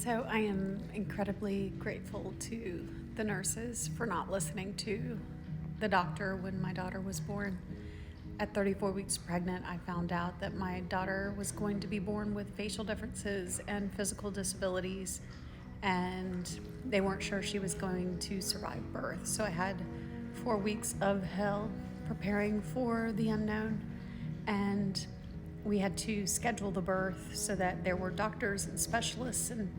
So I am incredibly grateful to the nurses for not listening to the doctor when my daughter was born. At 34 weeks pregnant, I found out that my daughter was going to be born with facial differences and physical disabilities, and they weren't sure she was going to survive birth. So I had 4 weeks of hell preparing for the unknown, and we had to schedule the birth so that there were doctors and specialists and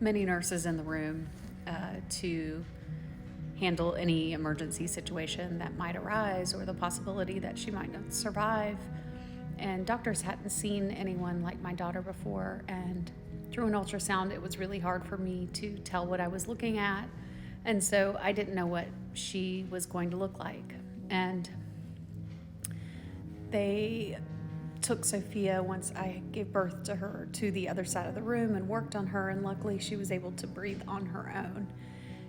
many nurses in the room to handle any emergency situation that might arise or the possibility that she might not survive. And doctors hadn't seen anyone like my daughter before, and through an ultrasound it was really hard for me to tell what I was looking at, and so I didn't know what she was going to look like. And they took Sophia, once I gave birth to her, to the other side of the room and worked on her, and luckily she was able to breathe on her own.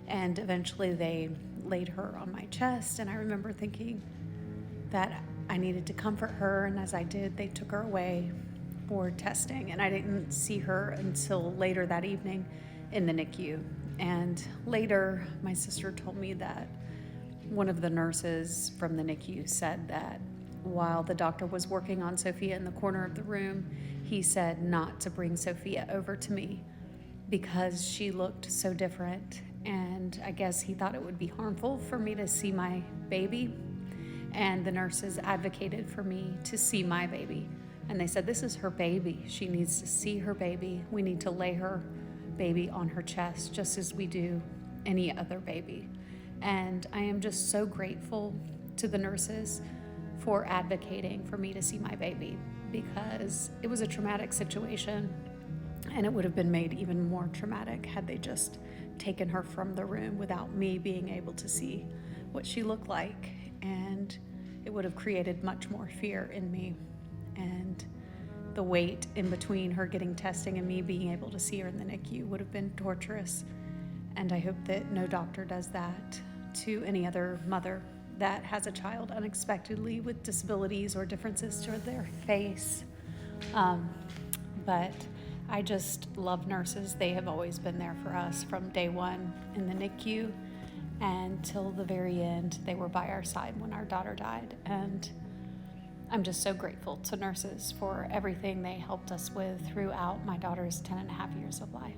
And eventually they laid her on my chest, and I remember thinking that I needed to comfort her, and as I did, they took her away for testing, and I didn't see her until later that evening in the NICU. And later, my sister told me that one of the nurses from the NICU said that while the doctor was working on Sophia in the corner of the room, he said not to bring Sophia over to me because she looked so different, and I guess he thought it would be harmful for me to see my baby. And the nurses advocated for me to see my baby, and they said, this is her baby, she needs to see her baby, we need to lay her baby on her chest just as we do any other baby. And I am just so grateful to the nurses for advocating for me to see my baby, because it was a traumatic situation, and it would have been made even more traumatic had they just taken her from the room without me being able to see what she looked like, and it would have created much more fear in me. And the wait in between her getting testing and me being able to see her in the NICU would have been torturous, and I hope that no doctor does that to any other mother that has a child unexpectedly with disabilities or differences to their face. But I just love nurses. They have always been there for us from day one in the NICU and till the very end. They were by our side when our daughter died, and I'm just so grateful to nurses for everything they helped us with throughout my daughter's 10 and a half years of life.